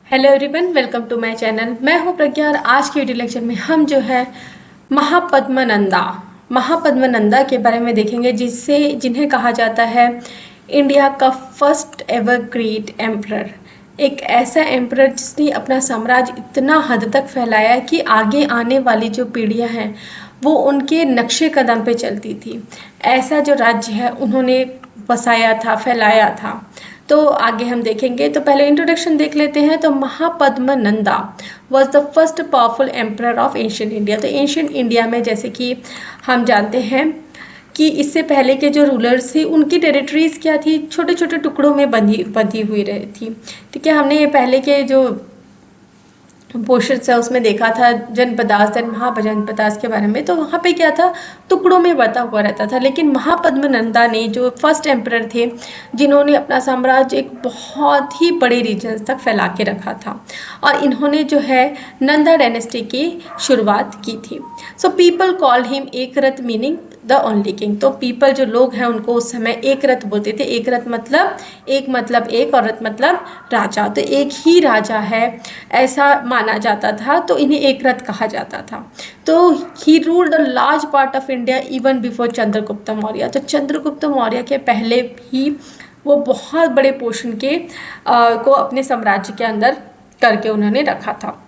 Hello everyone, welcome to my channel. मैं हूं प्रज्ञा और आज की वीडियो लेक्चर में हम जो है महापद्मनंदा महापद्मनंदा के बारे में देखेंगे, जिन्हें कहा जाता है इंडिया का फर्स्ट एवर ग्रेट एम्परर। एक ऐसा एम्परर जिसने अपना साम्राज्य इतना हद तक फैलाया कि आगे आने वाली जो पीढ़ियां हैं वो उनके नक्शे कदम पे चलती थी। ऐसा जो राज्य है उन्होंने बसाया था, फैलाया था। तो आगे हम देखेंगे। तो पहले इंट्रोडक्शन देख लेते हैं। तो Mahapadmananda was the first powerful emperor of ancient India. तो एंशियंट इंडिया में जैसे कि हम जानते हैं कि इससे पहले के जो रूलर्स थे उनकी टेरिटरीज क्या थी, छोटे छोटे टुकड़ों में बंधी हुई रही थी। ठीक है, हमने ये पहले के जो पोर्शंस है उसमें देखा था जनपदास एंड महाजनपदास के बारे में। तो वहाँ पे क्या था, टुकड़ों में बटा हुआ रहता था। लेकिन महापद्मनंदा ने जो फर्स्ट एम्परर थे जिन्होंने अपना साम्राज्य एक बहुत ही बड़े रीजन तक फैला के रखा था, और इन्होंने जो है नंदा डायनेस्टी की शुरुआत की थी। सो पीपल कॉल्ड हिम एक रथ, मीनिंग द ओनली किंग। तो पीपल जो लोग हैं उनको उस समय एक रथ बोलते थे। एक रथ मतलब एक और रथ मतलब राजा। तो एक ही राजा है ऐसा माना जाता था, तो इन्हें एक रथ कहा जाता था। तो he ruled a large part of India even before Chandragupta Maurya. तो चंद्रगुप्त मौर्य के पहले ही वो बहुत बड़े पोर्शन के को अपने साम्राज्य के अंदर करके उन्होंने रखा था।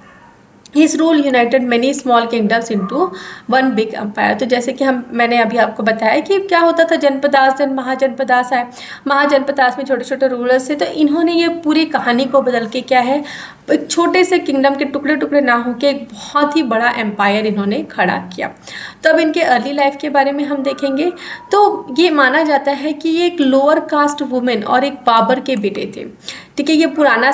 His rule united many small kingdoms into one big empire। तो जैसे कि मैंने अभी आपको बताया कि क्या होता था, जनपदास एंड महाजनपदास है। महाजनपदास में छोटे छोटे रूलर्स थे, तो इन्होंने ये पूरी कहानी को बदल के क्या है, एक छोटे से किंगडम के टुकड़े टुकड़े ना होकर एक बहुत ही बड़ा एम्पायर इन्होंने खड़ा किया। तो अब इनके अर्ली लाइफ के बारे में हम देखेंगे। तो ये माना जाता है कि ये एक लोअर कास्ट वुमेन और एक बाबर के बेटे थे। ठीक है, ये पुराण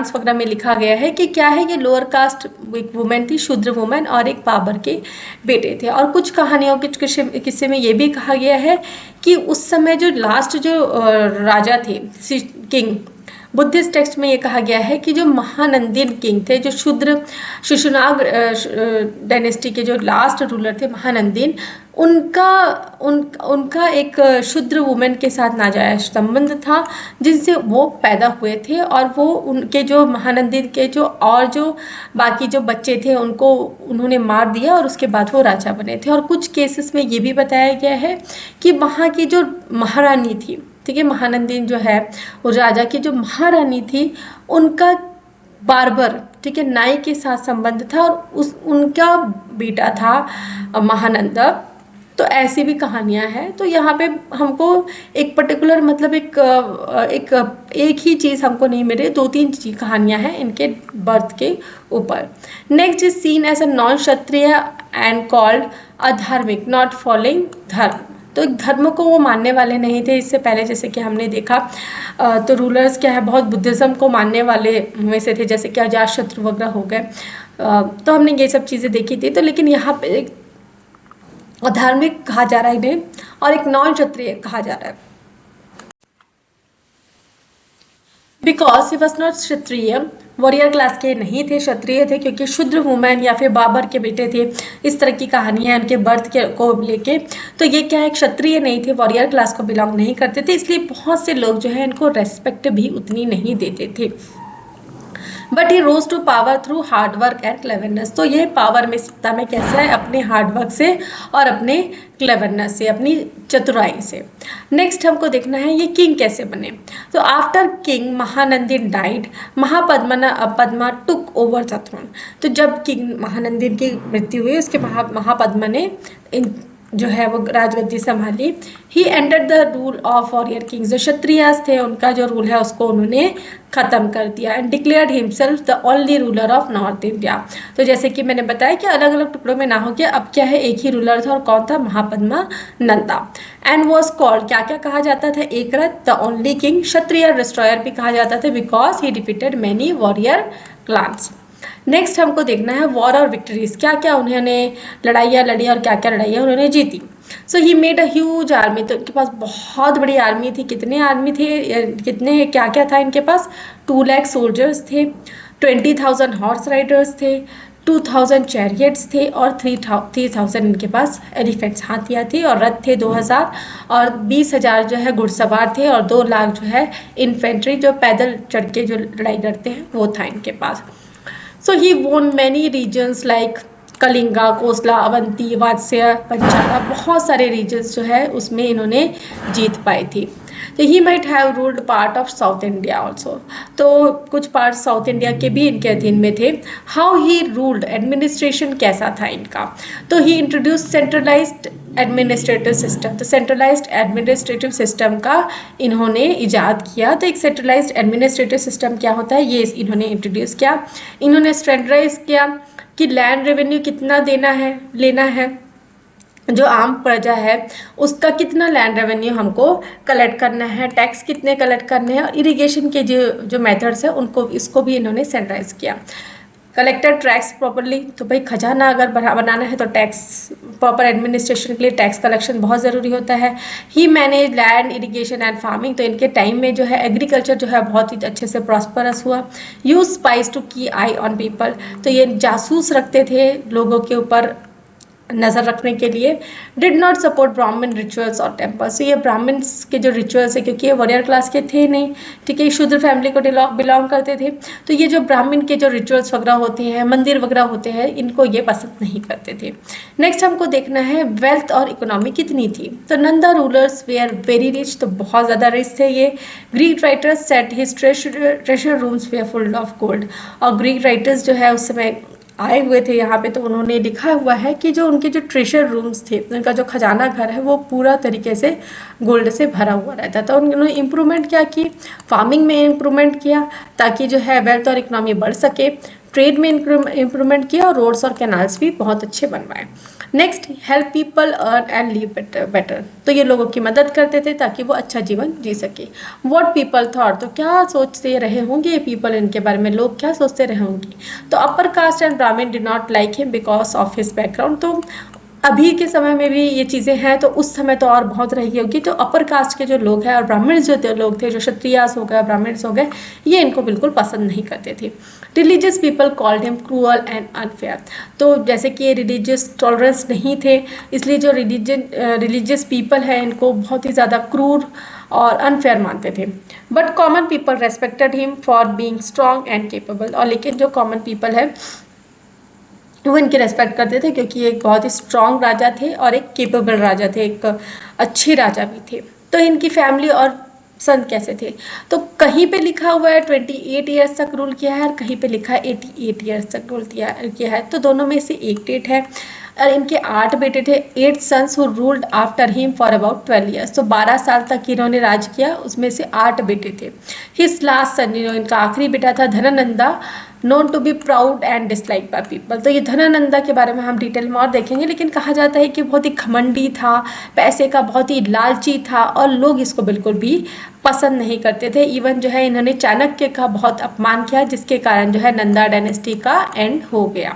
वगैरह में लिखा गया है कि क्या है, ये लोअर कास्ट एक वुमेन थी, शूद्र वुमेन, और एक बाबर के बेटे थे। और कुछ कहानियों के किस्से में ये भी कहा गया है कि उस समय जो लास्ट जो राजा थे, किंग, बुद्धिस्ट टेक्स्ट में ये कहा गया है कि जो महानंदिन किंग थे, जो शिशुनाग डायनेस्टी के जो लास्ट रूलर थे महानंदिन, उनका एक शूद्र वुमेन के साथ नाजायज संबंध था जिनसे वो पैदा हुए थे। और वो उनके जो महानंदिन के जो बाकी जो बच्चे थे उनको उन्होंने मार दिया और उसके बाद वो राजा बने थे। और कुछ केसेस में ये भी बताया गया है कि वहाँ की जो महारानी थी, ठीक है, महानंदिन जो है वो राजा की जो महारानी थी उनका बार्बर, ठीक है, नाई के साथ संबंध था और उनका बेटा था महानंदा। तो ऐसी भी कहानियां हैं। तो यहाँ पे हमको एक पर्टिकुलर मतलब एक ही चीज़ हमको नहीं मिल रही, दो तीन कहानियां हैं इनके बर्थ के ऊपर। Next is seen as a non Kshatriya and called adharmic, not following dharma. तो धर्म को वो मानने वाले नहीं थे। इससे पहले जैसे कि हमने देखा तो रूलर्स क्या है, बहुत बुद्धिज़्म को मानने वाले में से थे, जैसे कि अजातशत्रु वगैरह हो गए। तो हमने ये सब चीज़ें देखी थी। तो लेकिन यहाँ पे एक अधार्मिक कहा जा रहा है इन्हें, और एक नॉन क्षत्रिय कहा जा रहा है। Because he was not Kshatriya, warrior class के नहीं थे, क्षत्रिय थे, क्योंकि शूद्र वुमेन या फिर बाबर के बेटे थे। इस तरह की कहानियां हैं उनके बर्थ को लेके। तो ये क्या है, क्षत्रिय नहीं थे, वॉरियर क्लास को बिलोंग नहीं करते थे, इसलिए बहुत से लोग जो है इनको रेस्पेक्ट भी उतनी नहीं देते थे। But he rose to power through hard work and cleverness. तो ये पावर में, सत्ता में कैसे है, अपने हार्डवर्क से और अपने क्लेवरनेस से, अपनी चतुराई से। नेक्स्ट हमको देखना है ये किंग कैसे बने। तो after king Mahanandin died, Padma took over the throne. तो जब किंग महानंदिन की मृत्यु हुई, उसके महापद्मा ने जो है वो राजगद्दी संभाली। He ended the rule of warrior kings. जो क्षत्रियस थे उनका जो रूल है उसको उन्होंने खत्म कर दिया। And declared himself the only ruler of north India. तो जैसे कि मैंने बताया कि अलग अलग टुकड़ों में ना हो के अब क्या है, एक ही रूलर था, और कौन था, महापद्मनंदा। एंड वॉज कॉल्ड, क्या क्या कहा जाता था, एक रथ, the only king, Kshatriya destroyer भी कहा जाता था, because he defeated many warrior clans. Next हमको देखना है वॉर और विक्ट्रीज, क्या क्या उन्होंने लड़ाइयाँ लड़ी और क्या क्या लड़ाइयाँ उन्होंने जीती। So he made a huge army. तो इनके पास बहुत बड़ी आर्मी थी। कितने आर्मी थे, कितने क्या क्या था इनके पास, 2 लाख सोल्जर्स थे, 20,000 हॉर्स राइडर्स थे, 2000 चैरियट्स थे और 3000 इनके पास एलिफेंट्स हाथियाँ थी, और रथ थे 2000, और 20,000 जो है घुड़सवार थे, और 2 लाख जो है इन्फेंट्री जो पैदल चढ़ के जो लड़ाई करते हैं वो था इनके पास। सो ही वोन मैनी रीजन्स लाइक कलिंगा, कोसला, अवंती, वात्स्य, पंचाला, बहुत सारे रीजन्स जो है उसमें इन्होंने जीत पाई थी। तो he might have ruled part of south India also, तो कुछ पार्ट साउथ इंडिया के भी इनके अधीन में थे। हाउ ही रूल्ड, एडमिनिस्ट्रेशन कैसा था इनका, तो ही इंट्रोड्यूस सेंट्रलाइज्ड एडमिनिस्ट्रेटिव सिस्टम, तो सेंट्रलाइज्ड एडमिनिस्ट्रेटिव सिस्टम का इन्होंने इजाद किया। तो एक सेंट्रलाइज्ड एडमिनिस्ट्रेटिव सिस्टम क्या होता है, ये इन्होंने इंट्रोड्यूस किया। इन्होंने स्टैंडर्डाइज किया कि लैंड रेवेन्यू कितना देना है, लेना है, जो आम प्रजा है उसका कितना लैंड रेवेन्यू हमको कलेक्ट करना है, टैक्स कितने कलेक्ट करने हैं, और इरिगेशन के जो मेथड्स है उनको, इसको भी इन्होंने सेंट्रलाइज किया। कलेक्टेड टैक्स प्रॉपरली, तो भाई खजाना अगर बनाना है तो टैक्स, प्रॉपर एडमिनिस्ट्रेशन के लिए टैक्स कलेक्शन बहुत ज़रूरी होता है। He manage land, irrigation and farming, तो इनके टाइम में जो है एग्रीकल्चर जो है बहुत ही अच्छे से प्रॉस्परस हुआ। यूज स्पाइस टू की आई ऑन पीपल, तो ये जासूस रखते थे लोगों के ऊपर नज़र रखने के लिए। डिड नॉट सपोर्ट ब्राह्मण रिचुअल्स और टेम्पल्स, तो ये ब्राह्मण्स के जो रिचुअल्स है, क्योंकि ये वॉरियर क्लास के थे नहीं, ठीक है, शूद्र फैमिली को बिलोंग करते थे, तो ये जो ब्राह्मण के जो रिचुअल्स वगैरह होते हैं, मंदिर वगैरह होते हैं, इनको ये पसंद नहीं करते थे। नेक्स्ट हमको देखना है वेल्थ और इकोनॉमी कितनी थी, तो Nanda rulers were very rich, तो बहुत ज़्यादा रिच थे ये। Greek writers said his treasure rooms were full of gold, और ग्रीक राइटर्स जो है उस समय आए हुए थे यहाँ पे, तो उन्होंने लिखा हुआ है कि जो उनके जो ट्रेजर रूम्स थे, उनका जो खजाना घर है वो पूरा तरीके से गोल्ड से भरा हुआ रहता था। उन्होंने इम्प्रूवमेंट क्या की, फार्मिंग में इम्प्रूवमेंट किया ताकि जो है वेल्थ और इकोनॉमी बढ़ सके, ट्रेड में इम्प्रूवमेंट किया, और रोड्स और कैनाल्स भी बहुत अच्छे बनवाए। Next, help people earn and live better, तो ये लोगों की मदद करते थे ताकि वो अच्छा जीवन जी सके। व्हाट पीपल थॉट, तो क्या सोचते रहे होंगे ये पीपल, इनके बारे में लोग क्या सोचते रहे होंगे, तो अपर कास्ट एंड ब्राह्मण did not like him because of his background, तो अभी के समय में भी ये चीज़ें हैं, तो उस समय तो और बहुत रही होगी। तो अपर कास्ट के जो लोग हैं और ब्राह्मण जो लोग थे, जो क्षत्रियास हो गए, ब्राह्मण्स हो गए, ये इनको बिल्कुल पसंद नहीं करते थे। Religious people called him cruel and unfair, तो जैसे कि ये रिलीजियस टॉलरेंस नहीं थे, इसलिए जो रिलीजियस पीपल है इनको बहुत ही ज़्यादा क्रूर और अनफेयर मानते थे। But common people respected him for being strong and capable, और लेकिन जो कॉमन पीपल है वो इनकी रेस्पेक्ट करते थे क्योंकि एक बहुत ही स्ट्रॉन्ग राजा थे और एक केपेबल राजा थे, एक अच्छे राजा भी थे। तो इनकी फैमिली और सन कैसे थे, तो कहीं पे लिखा हुआ है 28 ईयर्स तक रूल किया है, और कहीं पे लिखा है 88 ईयर्स तक रूल किया है, तो दोनों में से एक डेट है। और इनके 8 बेटे थे, 8 sons who ruled after him for about 12 years, तो 12 साल तक इन्होंने राज किया, उसमें से 8 बेटे थे। हिज लास्ट सन, इनका आखिरी बेटा था Dhanananda, known to be proud and dislike by people, तो ये धनानंदा के बारे में हम डिटेल में और देखेंगे, लेकिन कहा जाता है कि बहुत ही घमंडी था, पैसे का बहुत ही लालची था, और लोग इसको बिल्कुल भी पसंद नहीं करते थे। इवन जो है इन्होंने चाणक्य का बहुत अपमान किया, जिसके कारण जो है नंदा डायनेस्टी का एंड हो गया।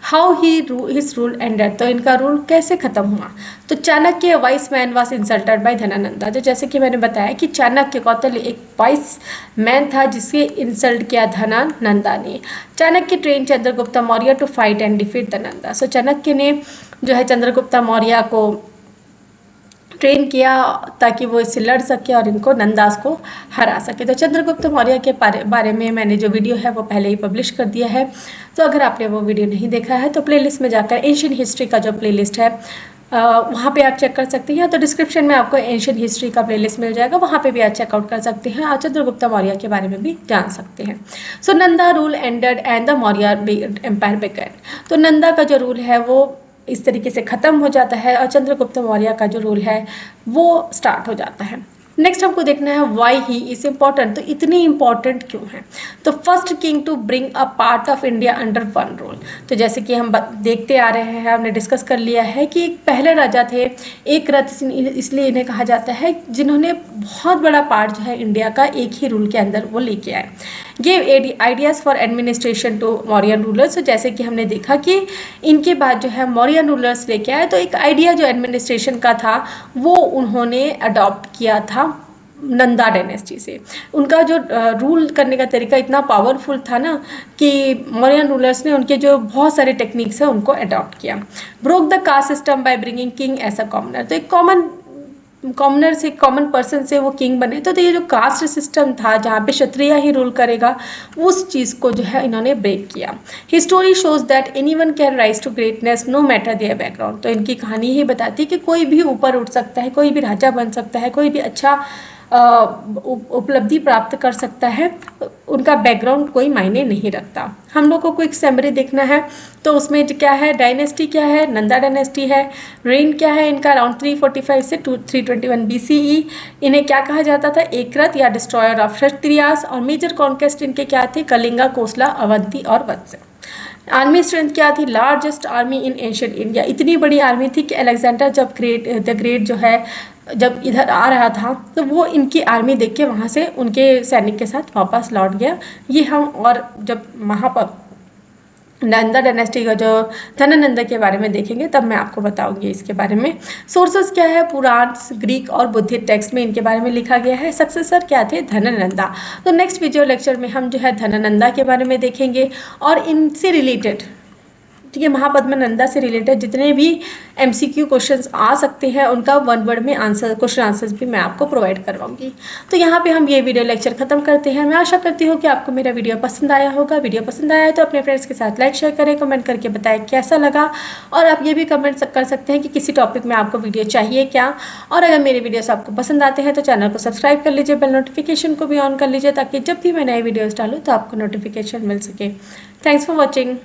हाउ हिज रूल एंडेड, तो इनका रूल कैसे खत्म हुआ, तो Chanakya wise man was insulted by Dhanananda, तो जैसे कि मैंने बताया कि चाणक्य कौटिल्य एक वाइस मैन था जिसके इंसल्ट किया धनानंदा ने। Chanakya train Chandragupta Maurya to fight and defeat Dhanananda, so Chanakya ने जो है चंद्रगुप्त मौर्य को ट्रेन किया ताकि वो इससे लड़ सके और इनको नंदास को हरा सके। तो चंद्रगुप्त मौर्य के बारे में मैंने जो वीडियो है वो पहले ही पब्लिश कर दिया है, तो अगर आपने वो वीडियो नहीं देखा है तो प्लेलिस्ट में जाकर एंशिएंट हिस्ट्री का जो प्लेलिस्ट है वहाँ पे आप चेक कर सकते हैं, तो डिस्क्रिप्शन में आपको एंशिएंट हिस्ट्री का प्लेलिस्ट मिल जाएगा, वहाँ पे भी आप चेकआउट कर सकते हैं और चंद्रगुप्त मौर्य के बारे में भी जान सकते हैं। So Nanda rule ended and the Maurya empire began, तो नंदा का जो रूल है वो इस तरीके से ख़त्म हो जाता है और चंद्रगुप्त मौर्य का जो रूल है वो स्टार्ट हो जाता है। नेक्स्ट हमको देखना है वाई ही इज इम्पॉर्टेंट, तो इतनी इम्पॉर्टेंट क्यों है, तो first king to bring a part of India under one rule, तो जैसे कि हम देखते आ रहे हैं, हमने डिस्कस कर लिया है कि एक पहले राजा थे एक रथ, इसलिए इन्हें कहा जाता है जिन्होंने बहुत बड़ा पार्ट जो है इंडिया का एक ही रूल के अंदर वो लेके आए। Give ideas for administration to Mauryan rulers, तो जैसे कि हमने देखा कि इनके बाद जो है मौर्यन रूलर्स लेके आए, तो एक आइडिया जो एडमिनिस्ट्रेशन का था वो उन्होंने अडॉप्ट किया था नंदा डायनेस्टी से। उनका जो रूल करने का तरीका इतना पावरफुल था ना कि मौर्यन रूलर्स ने उनके जो बहुत सारे टेक्निक्स है उनको अडॉप्ट किया। Broke the caste system by bringing king as a commoner, तो एक कॉमनर से, कॉमन पर्सन से वो किंग बने। तो ये जो कास्ट सिस्टम था जहाँ पे क्षत्रिय ही रूल करेगा, उस चीज़ को जो है इन्होंने ब्रेक किया। History shows that anyone can rise to greatness no matter their background, तो इनकी कहानी ही बताती है कि कोई भी ऊपर उठ सकता है, कोई भी राजा बन सकता है, कोई भी अच्छा उपलब्धि प्राप्त कर सकता है, उनका बैकग्राउंड कोई मायने नहीं रखता। हम लोग को क्विक समरी देखना है तो उसमें क्या है, डायनेस्टी क्या है, नंदा डायनेस्टी है। रेन क्या है इनका, अराउंड 345 से 321 BCE। इन्हें क्या कहा जाता था, एकरत या डिस्ट्रॉयर ऑफ क्षत्रियास। और मेजर कॉन्क्वेस्ट इनके क्या थे, कलिंगा, कोसला, अवंती और वत्स। आर्मी स्ट्रेंथ क्या थी, लार्जेस्ट आर्मी इन एंशिएंट इंडिया, इतनी बड़ी आर्मी थी कि अलेक्जेंडर जब द ग्रेट जो है जब इधर आ रहा था तो वो इनकी आर्मी देख के वहाँ से उनके सैनिक के साथ वापस लौट गया। ये हम और जब नंदा डायनेस्टी का जो धनानंदा के बारे में देखेंगे तब मैं आपको बताऊंगी इसके बारे में। सोर्सेस क्या है, पुराण, ग्रीक और बुद्धिस्ट टेक्स्ट में इनके बारे में लिखा गया है। सक्सेसर क्या थे, धनानंदा। तो नेक्स्ट वीडियो लेक्चर में हम जो है धनानंदा के बारे में देखेंगे और इनसे रिलेटेड, ठीक है, महापद्मनंदा से रिलेटेड जितने भी MCQ क्वेश्चंस आ सकते हैं उनका वन वर्ड में आंसर, क्वेश्चन आंसर्स भी मैं आपको प्रोवाइड करवाऊंगी। तो यहाँ पे हम ये वीडियो लेक्चर खत्म करते हैं। मैं आशा करती हूँ कि आपको मेरा वीडियो पसंद आया होगा। वीडियो पसंद आया है तो अपने फ्रेंड्स के साथ लाइक शेयर करें, कमेंट करके बताएं कैसा लगा। और आप ये भी कमेंट कर सकते हैं कि किसी टॉपिक में आपको वीडियो चाहिए क्या। और अगर मेरे वीडियोस आपको पसंद आते हैं तो चैनल को सब्सक्राइब कर लीजिए, बेल नोटिफिकेशन को भी ऑन कर लीजिए ताकि जब भी मैं नए वीडियोज़ डालूँ तो आपको नोटिफिकेशन मिल सके। Thanks for watching.